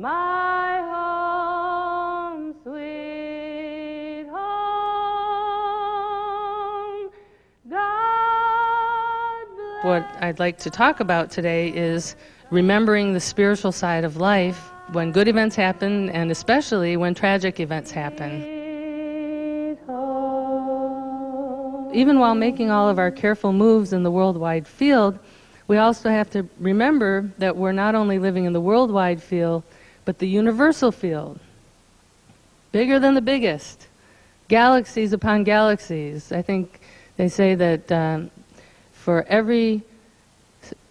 my home, sweet home. God bless. What I'd like to talk about today is remembering the spiritual side of life when good events happen, and especially when tragic events happen. Even while making all of our careful moves in the worldwide field, we also have to remember that we're not only living in the worldwide field, but the universal field. Bigger than the biggest. Galaxies upon galaxies. I think they say that for every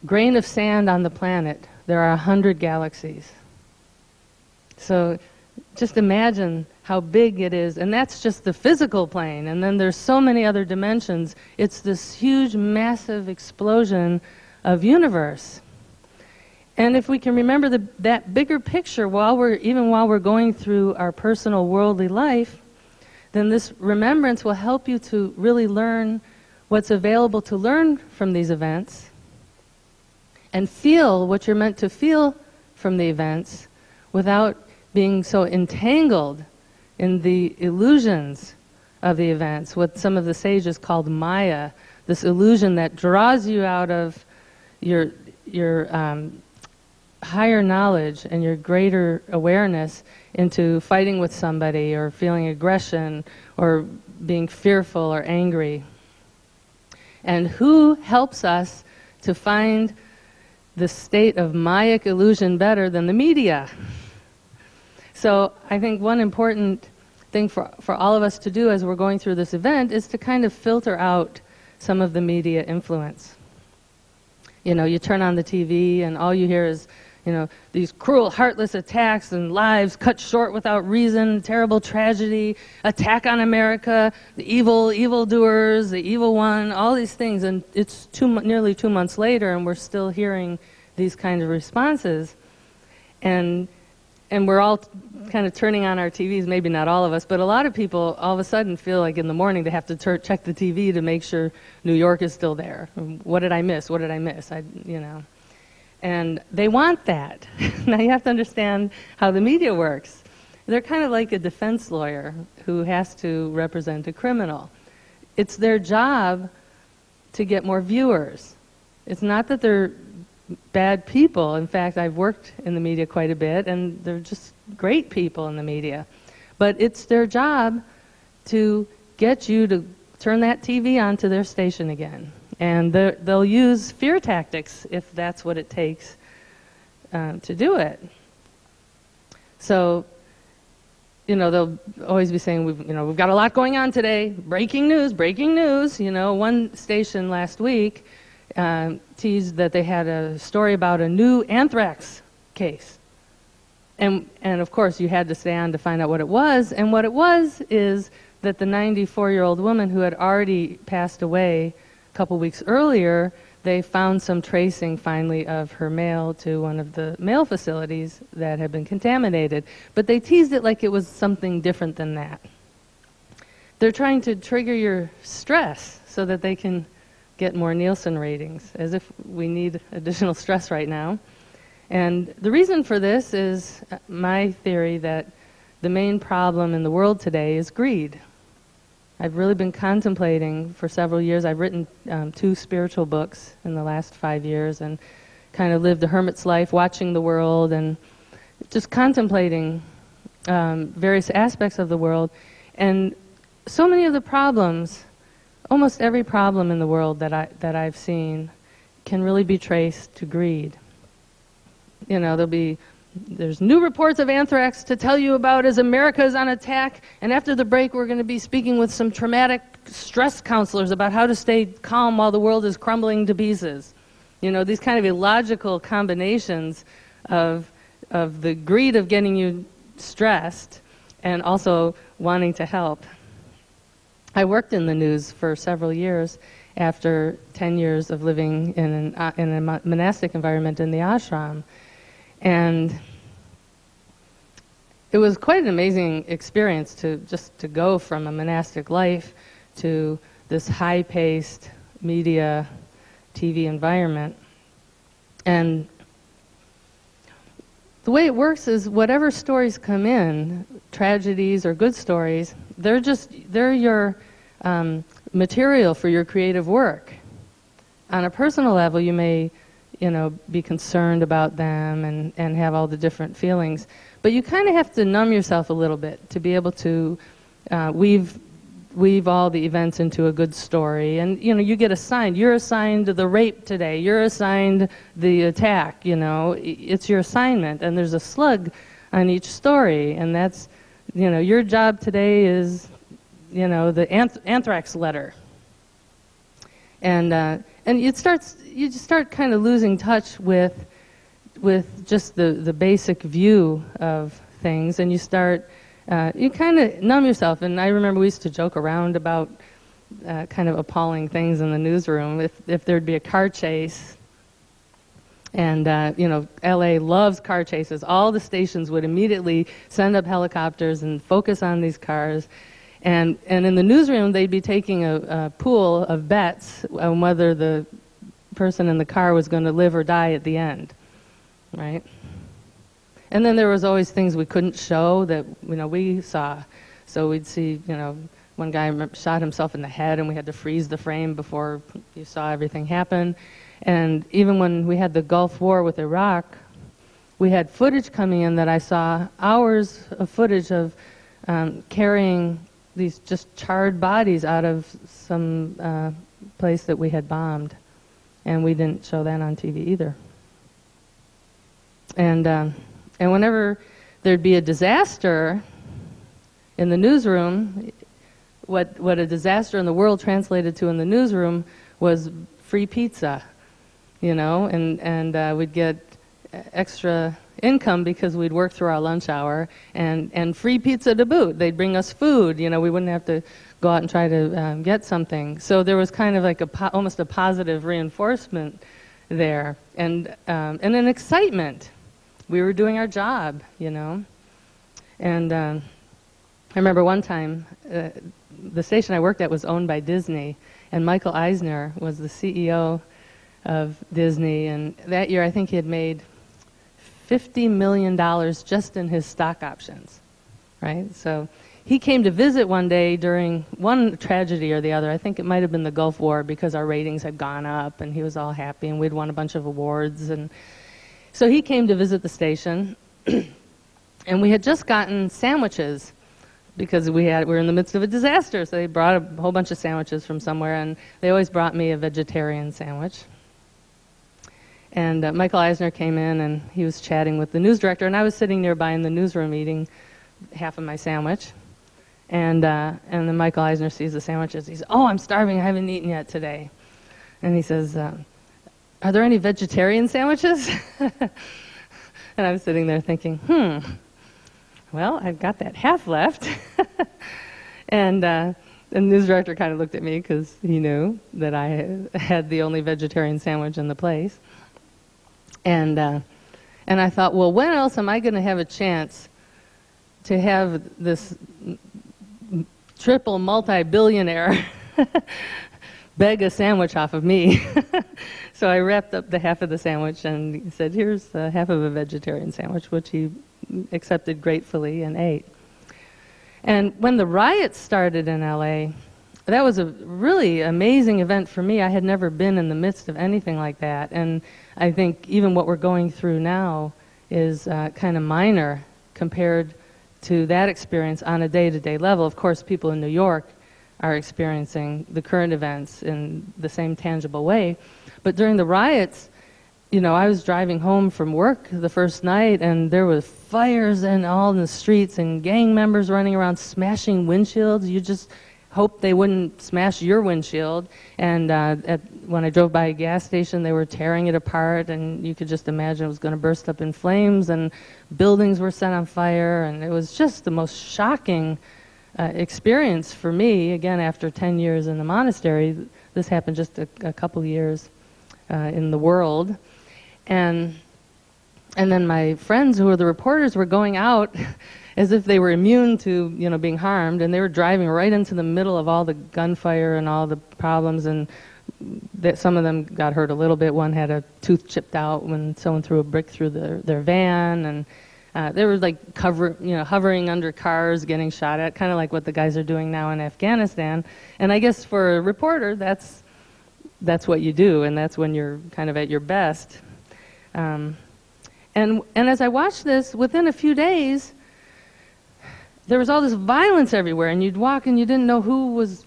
grain of sand on the planet, there are 100 galaxies. So just imagine how big it is, and that's just the physical plane, and then there's so many other dimensions. It's this huge, massive explosion of universe. And if we can remember that bigger picture even while we're going through our personal worldly life, then this remembrance will help you to really learn what's available to learn from these events and feel what you're meant to feel from the events without being so entangled in the illusions of the events, what some of the sages called Maya, this illusion that draws you out of your higher knowledge and your greater awareness into fighting with somebody or feeling aggression or being fearful or angry. And who helps us to find the state of Mayic illusion better than the media? So I think one important thing for all of us to do as we're going through this event is to kind of filter out some of the media influence. You know, you turn on the TV and all you hear is, you know, these cruel, heartless attacks and lives cut short without reason, terrible tragedy, attack on America, the evildoers, the evil one, all these things. And it's nearly 2 months later and we're still hearing these kind of responses. And we're all kind of turning on our TVs, maybe not all of us, but a lot of people all of a sudden feel like in the morning they have to check the TV to make sure New York is still there. What did I miss? What did I miss? You know. And they want that. Now you have to understand how the media works. They're kind of like a defense lawyer who has to represent a criminal. It's their job to get more viewers. It's not that they're bad people. In fact, I've worked in the media quite a bit, and they're just great people in the media. But it's their job to get you to turn that TV onto their station again. And they'll use fear tactics if that's what it takes to do it. So, you know, they'll always be saying, we've got a lot going on today. Breaking news, breaking news. You know, one station last week teased that they had a story about a new anthrax case. And of course, you had to stay on to find out what it was. And what it was is that the 94-year-old woman who had already passed away a couple weeks earlier, they found some tracing finally of her mail to one of the mail facilities that had been contaminated. But they teased it like it was something different than that. They're trying to trigger your stress so that they can get more Nielsen ratings, as if we need additional stress right now. And the reason for this is my theory that the main problem in the world today is greed. I've really been contemplating for several years. I've written 2 spiritual books in the last 5 years and kind of lived a hermit's life, watching the world and just contemplating various aspects of the world. And so many of the problems, almost every problem in the world that I've seen can really be traced to greed. You know, there's new reports of anthrax to tell you about as America is on attack, and after the break we're going to be speaking with some traumatic stress counselors about how to stay calm while the world is crumbling to pieces. You know, these kind of illogical combinations of the greed of getting you stressed and also wanting to help. I worked in the news for several years after 10 years of living in a monastic environment in the ashram. And it was quite an amazing experience to go from a monastic life to this high-paced media TV environment. And the way it works is whatever stories come in, tragedies or good stories, they're your material for your creative work. On a personal level, you may, be concerned about them and have all the different feelings, but you kind of have to numb yourself a little bit to be able to weave all the events into a good story. And you get assigned. You're assigned the rape today. You're assigned the attack. It's your assignment, and there's a slug on each story, and that's your job today is the anthrax letter. And you just start kind of losing touch with just the basic view of things, and you kind of numb yourself. And I remember we used to joke around about kind of appalling things in the newsroom. If there'd be a car chase, and LA loves car chases, all the stations would immediately send up helicopters and focus on these cars. And in the newsroom, they'd be taking a pool of bets on whether the person in the car was going to live or die at the end, right? And then there was always things we couldn't show that we saw. So we'd see one guy shot himself in the head, and we had to freeze the frame before you saw everything happen. And even when we had the Gulf War with Iraq, we had footage coming in that I saw, hours of footage of carrying these just charred bodies out of some place that we had bombed, and we didn't show that on TV either. And whenever there'd be a disaster in the newsroom, what a disaster in the world translated to in the newsroom was free pizza, and we'd get extra income because we'd work through our lunch hour, and free pizza to boot. They'd bring us food. We wouldn't have to go out and try to get something. So there was kind of like almost a positive reinforcement there, and an excitement. We were doing our job, And I remember one time, the station I worked at was owned by Disney, and Michael Eisner was the CEO of Disney, and that year I think he had made $50 million just in his stock options, right? So he came to visit one day during one tragedy or the other. I think it might have been the Gulf War, because our ratings had gone up, and he was all happy, and we'd won a bunch of awards. And so he came to visit the station, and we had just gotten sandwiches because we were in the midst of a disaster. So they brought a whole bunch of sandwiches from somewhere, and they always brought me a vegetarian sandwich. And Michael Eisner came in, and he was chatting with the news director, and I was sitting nearby in the newsroom eating half of my sandwich. And then Michael Eisner sees the sandwiches. He says, "Oh, I'm starving. I haven't eaten yet today." And he says, "Are there any vegetarian sandwiches?" And I was sitting there thinking, well, I've got that half left. And the news director kind of looked at me because he knew that I had the only vegetarian sandwich in the place. And I thought, well, when else am I going to have a chance to have this triple multi-billionaire beg a sandwich off of me? So I wrapped up the half of the sandwich and said, "Here's half of a vegetarian sandwich," which he accepted gratefully and ate. And when the riots started in LA, that was a really amazing event for me. I had never been in the midst of anything like that. And I think even what we're going through now is kind of minor compared to that experience on a day-to-day level. Of course, people in New York are experiencing the current events in the same tangible way. But during the riots, I was driving home from work the first night, and there was fires all in the streets and gang members running around smashing windshields. You just hoped they wouldn't smash your windshield. And when I drove by a gas station, they were tearing it apart, and you could just imagine it was going to burst up in flames, and buildings were set on fire, and it was just the most shocking experience for me. Again, after 10 years in the monastery, this happened just a couple years in the world. And then my friends who were the reporters were going out as if they were immune to being harmed, and they were driving right into the middle of all the gunfire and all the problems, and that some of them got hurt a little bit. One had a tooth chipped out when someone threw a brick through their van, and they were like hovering under cars, getting shot at, kind of like what the guys are doing now in Afghanistan. And I guess for a reporter, that's what you do, and that's when you're kind of at your best. And as I watched this, within a few days, there was all this violence everywhere, and you'd walk and you didn't know who was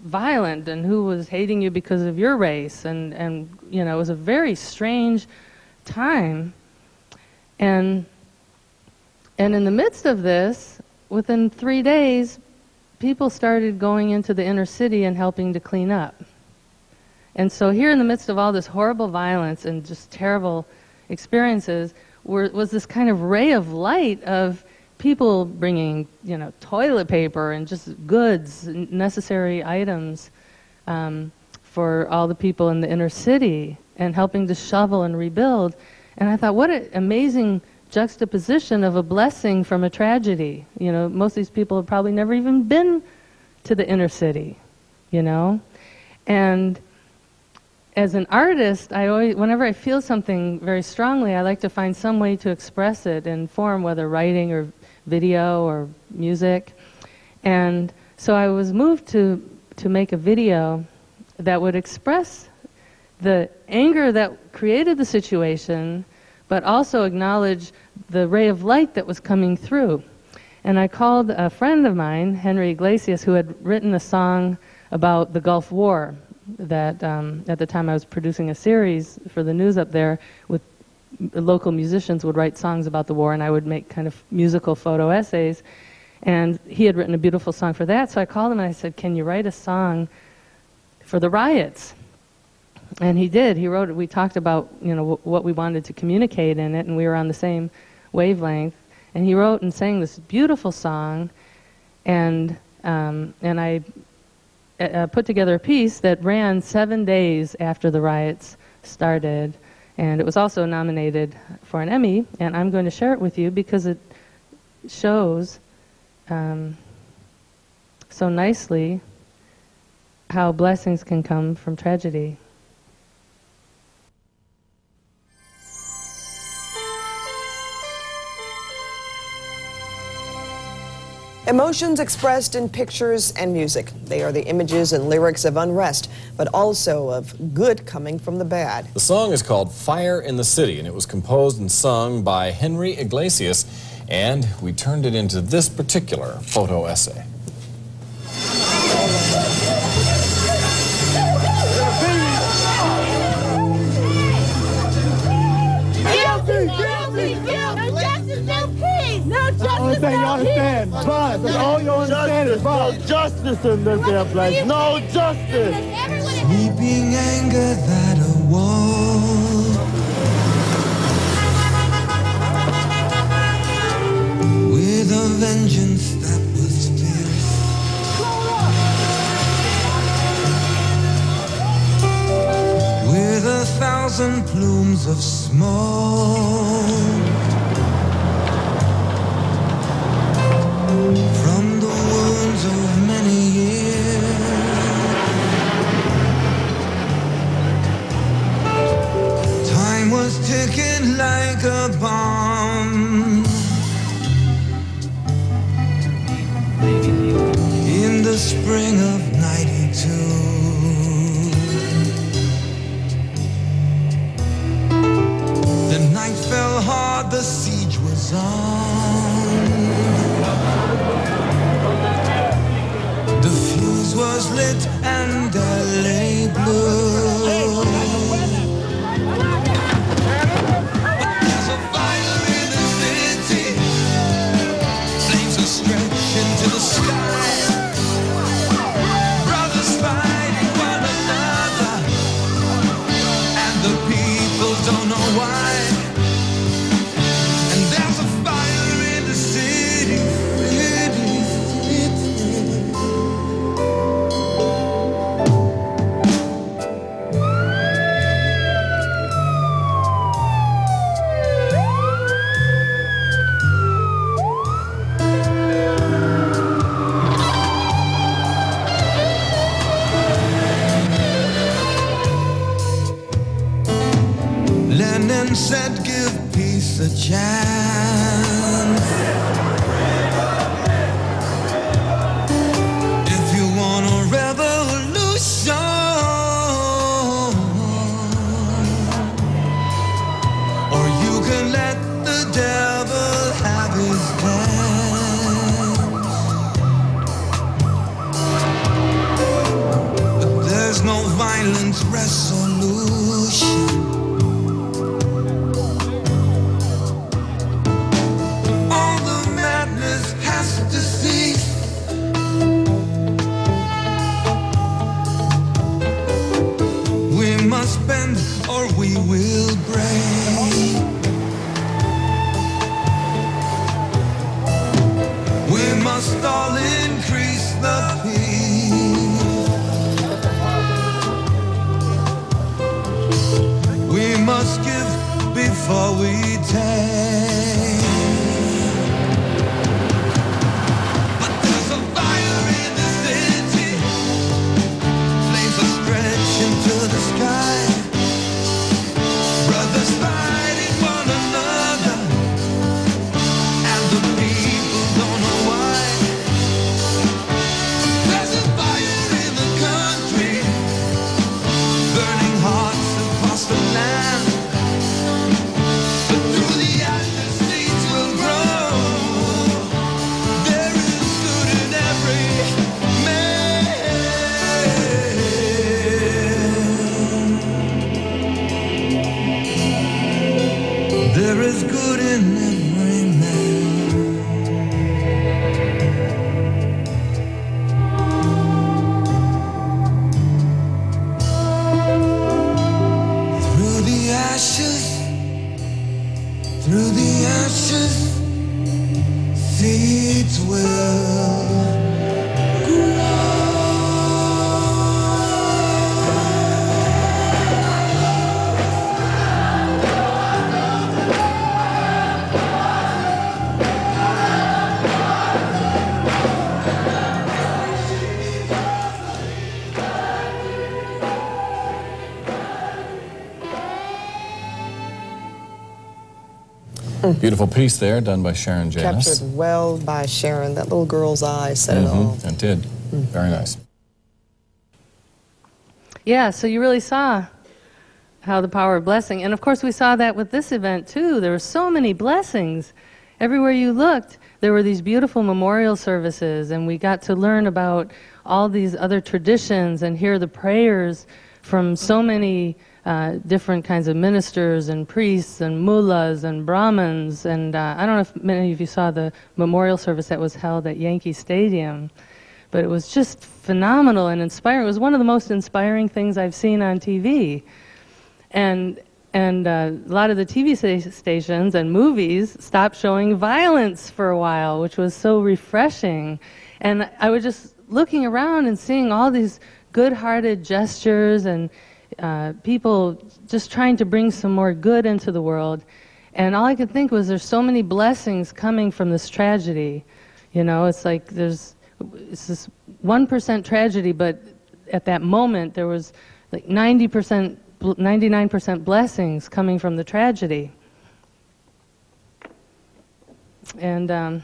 violent and who was hating you because of your race, and it was a very strange time. And in the midst of this, within 3 days, people started going into the inner city and helping to clean up. And so here in the midst of all this horrible violence and just terrible experiences was this kind of ray of light of people bringing, toilet paper and just goods, necessary items for all the people in the inner city, and helping to shovel and rebuild. And I thought, what an amazing juxtaposition of a blessing from a tragedy. Most of these people have probably never even been to the inner city, And as an artist, whenever I feel something very strongly, I like to find some way to express it in form, whether writing or video or music. And so I was moved to make a video that would express the anger that created the situation, but also acknowledge the ray of light that was coming through. And I called a friend of mine, Henry Iglesias, who had written a song about the Gulf War, that at the time I was producing a series for the news up there with local musicians would write songs about the war, and I would make kind of musical photo essays. And he had written a beautiful song for that, so I called him and I said, can you write a song for the riots? And he did. He wrote it. We talked about what we wanted to communicate in it, and we were on the same wavelength. And he wrote and sang this beautiful song, and I put together a piece that ran 7 days after the riots started, and it was also nominated for an Emmy, and I'm going to share it with you because it shows so nicely how blessings can come from tragedy. Emotions expressed in pictures and music. They are the images and lyrics of unrest, but also of good coming from the bad. The song is called Fire in the City, and it was composed and sung by Henry Iglesias, and we turned it into this particular photo essay. The only thing you understand, Buzz, that's all you understand is Buzz. No justice in this damn place, no justice. Sweeping anger that awoke with a vengeance that was fierce, with 1,000 plumes of smoke. From the wounds of many years, time was ticking like a bomb. In the spring of '92, the night fell hard, the siege was on. The fuse was lit and LA blue. But there's a fire in the city. Flames are stretching to the sky. Brothers fighting one another, and the people don't know why. And there's a fire and said give peace a chance. If you want a revolution, or you can let the devil have his dance. But there's no violent resolution. All the madness has to cease. We must bend or we will break. We must all increase the peace. We must give before we take. But there's a fire in the city. Flames are stretching to the sky. Brothers fighting one another, and the people don't know why. There's a fire in the country, burning hearts across the land. But through the ashes seeds will grow. There is good in every man. There is good in every man. Through the ashes, seeds will Beautiful piece there, done by Sharon Janis. Captured well by Sharon. That little girl's eyes said it all. It did. Very nice. Yeah, so you really saw how the power of blessing, and of course we saw that with this event too. There were so many blessings. Everywhere you looked, there were these beautiful memorial services, and we got to learn about all these other traditions and hear the prayers from so many different kinds of ministers and priests and mullahs and Brahmins. And I don't know if many of you saw the memorial service that was held at Yankee Stadium, but it was just phenomenal and inspiring. It was one of the most inspiring things I've seen on TV. And a lot of the TV stations and movies stopped showing violence for a while, which was so refreshing. And I was just looking around and seeing all these good-hearted gestures and people just trying to bring some more good into the world. And all I could think was there's so many blessings coming from this tragedy. You know, it's like it's this 1% tragedy, but at that moment there was like 99% blessings coming from the tragedy. And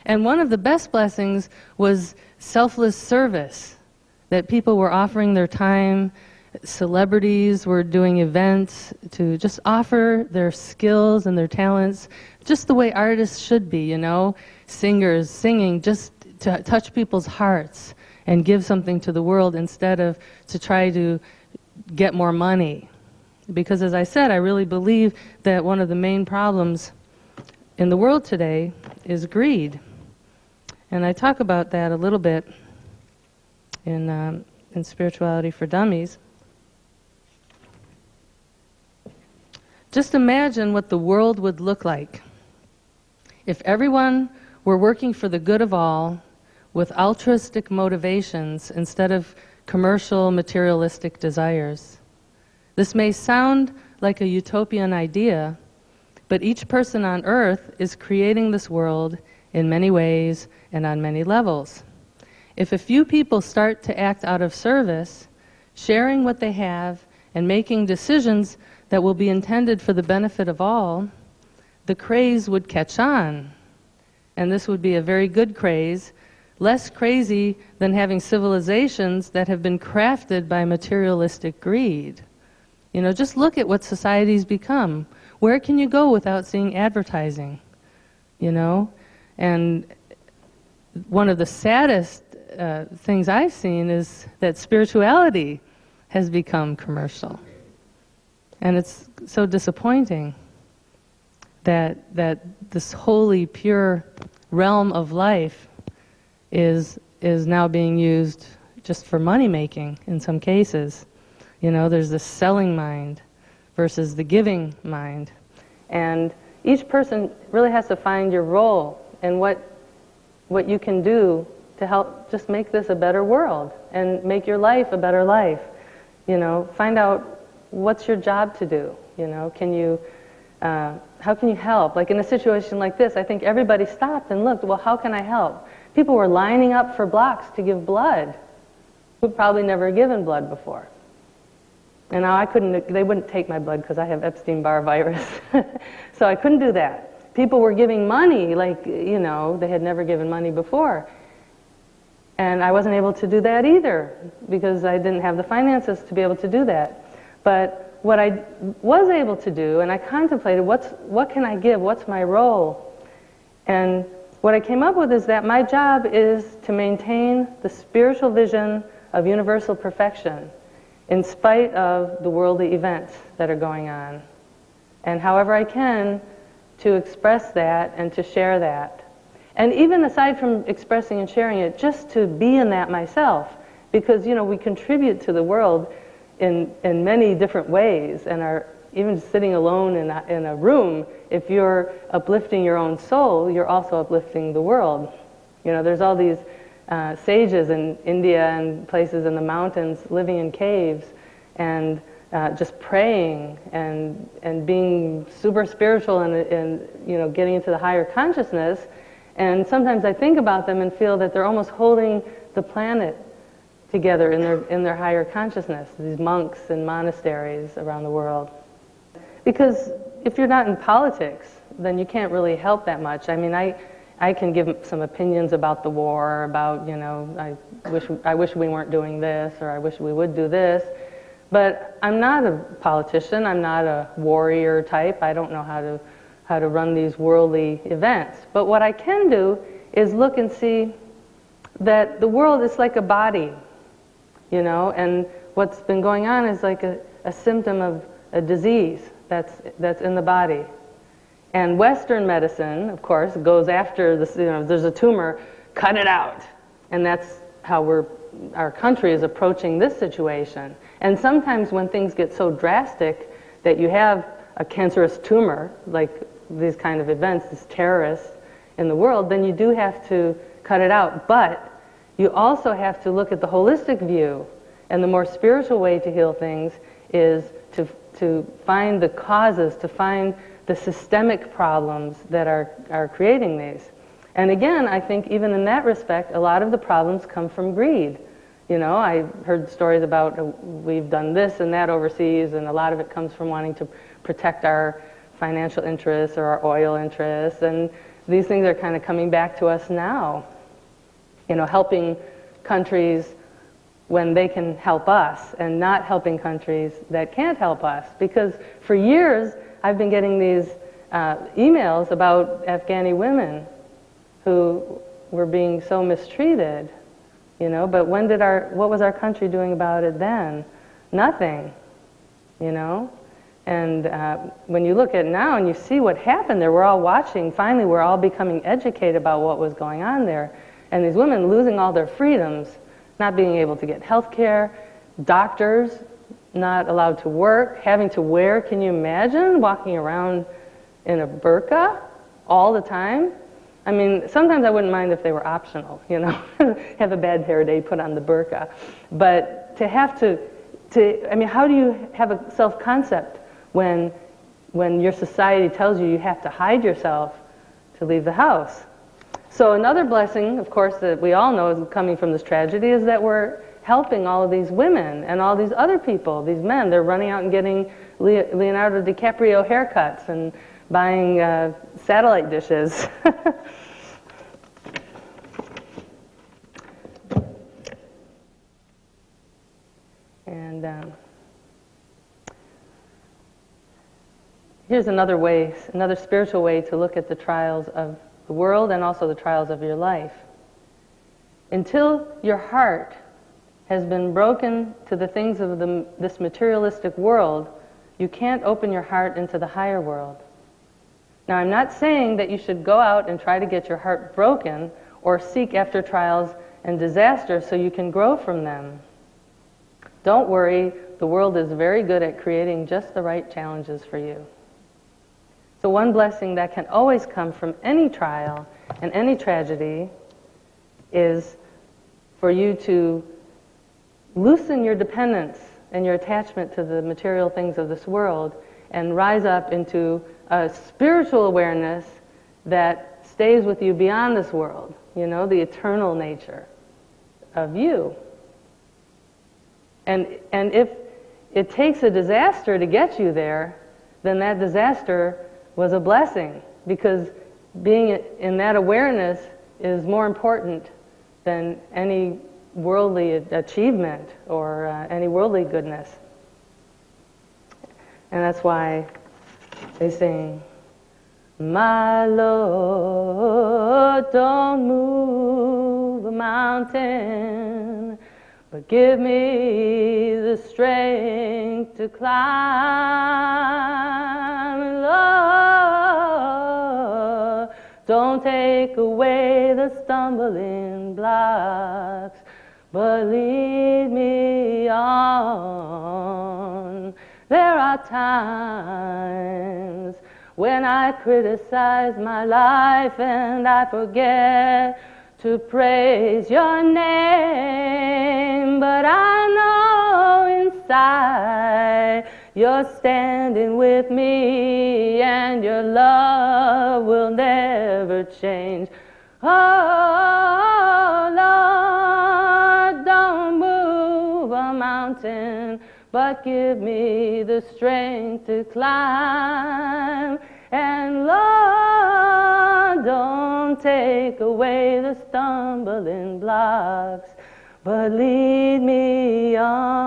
one of the best blessings was selfless service, that people were offering their time. Celebrities were doing events to just offer their skills and their talents, just the way artists should be, you know, singers singing just to touch people's hearts and give something to the world instead of to try to get more money. Because as I said, I really believe that one of the main problems in the world today is greed. And I talk about that a little bit in Spirituality for Dummies. Just imagine what the world would look like if everyone were working for the good of all with altruistic motivations instead of commercial, materialistic desires. This may sound like a utopian idea, but each person on earth is creating this world in many ways and on many levels. If a few people start to act out of service, sharing what they have and making decisions that will be intended for the benefit of all, the craze would catch on. And this would be a very good craze, less crazy than having civilizations that have been crafted by materialistic greed. You know, just look at what society's become. Where can you go without seeing advertising? You know? And one of the saddest things I've seen is that spirituality has become commercial. And it's so disappointing that this holy, pure realm of life is now being used just for money-making in some cases. You know, there's this selling mind versus the giving mind. And each person really has to find your role and what you can do to help just make this a better world and make your life a better life. You know, find out what's your job to do. You know, how can you help? Like in a situation like this, I think everybody stopped and looked, well, how can I help? People were lining up for blocks to give blood who'd probably never given blood before. And now they wouldn't take my blood because I have Epstein-Barr virus. So I couldn't do that. People were giving money like, you know, they had never given money before. And I wasn't able to do that either because I didn't have the finances to be able to do that. But what I was able to do, and I contemplated, what can I give? What's my role? And what I came up with is that my job is to maintain the spiritual vision of universal perfection in spite of the worldly events that are going on. And however I can, to express that and to share that. And even aside from expressing and sharing it, just to be in that myself. Because, you know, we contribute to the world in many different ways, and are even sitting alone in a room, if you're uplifting your own soul, you're also uplifting the world. You know, there's all these sages in India and places in the mountains living in caves and just praying and being super spiritual and you know, getting into the higher consciousness. And sometimes I think about them and feel that they're almost holding the planet together in their higher consciousness, these monks in monasteries around the world. Because if you're not in politics, then you can't really help that much. I mean, I can give some opinions about the war, about, you know, I wish we weren't doing this, or I wish we would do this. But I'm not a politician, I'm not a warrior type, I don't know how to run these worldly events. But what I can do is look and see that the world is like a body, you know, and what's been going on is like a symptom of a disease that's in the body. And Western medicine, of course, goes after this, you know, there's a tumor, cut it out. And that's how our country is approaching this situation. And sometimes when things get so drastic that you have a cancerous tumor, like these kind of events, this terrorists in the world, then you do have to cut it out. But you also have to look at the holistic view, and the more spiritual way to heal things is to find the causes, to find the systemic problems that are creating these. And again, I think even in that respect, a lot of the problems come from greed. You know, I heard stories about we've done this and that overseas, and a lot of it comes from wanting to protect our financial interests or our oil interests, and these things are kind of coming back to us now. You know, helping countries when they can help us, and not helping countries that can't help us. Because for years, I've been getting these emails about Afghani women who were being so mistreated, you know, but what was our country doing about it then? Nothing, you know? And when you look at it now and you see what happened there, we're all watching, finally we're all becoming educated about what was going on there. And these women losing all their freedoms, not being able to get health care, doctors not allowed to work, having to wear, can you imagine, walking around in a burqa all the time? I mean, sometimes I wouldn't mind if they were optional, you know, have a bad hair day, put on the burqa. But to have to I mean, how do you have a self-concept when your society tells you have to hide yourself to leave the house? So another blessing, of course, that we all know is coming from this tragedy is that we're helping all of these women and all these other people, these men. They're running out and getting Leonardo DiCaprio haircuts and buying satellite dishes. And here's another way, another spiritual way to look at the trials of the world and also the trials of your life. Until your heart has been broken to the things of this materialistic world, you can't open your heart into the higher world. Now, I'm not saying that you should go out and try to get your heart broken or seek after trials and disasters so you can grow from them. Don't worry, the world is very good at creating just the right challenges for you. So one blessing that can always come from any trial and any tragedy is for you to loosen your dependence and your attachment to the material things of this world and rise up into a spiritual awareness that stays with you beyond this world, you know, the eternal nature of you. And if it takes a disaster to get you there, then that disaster was a blessing, because being in that awareness is more important than any worldly achievement or any worldly goodness. And that's why they sing, "My Lord, don't move a mountain, but give me the strength to climb. Lord, don't take away the stumbling blocks, but lead me on. There are times when I criticize my life and I forget to praise your name, but I know inside you're standing with me and your love will never change. Oh Lord, don't move a mountain, but give me the strength to climb. And Lord, don't take away the stumbling blocks, but lead me on.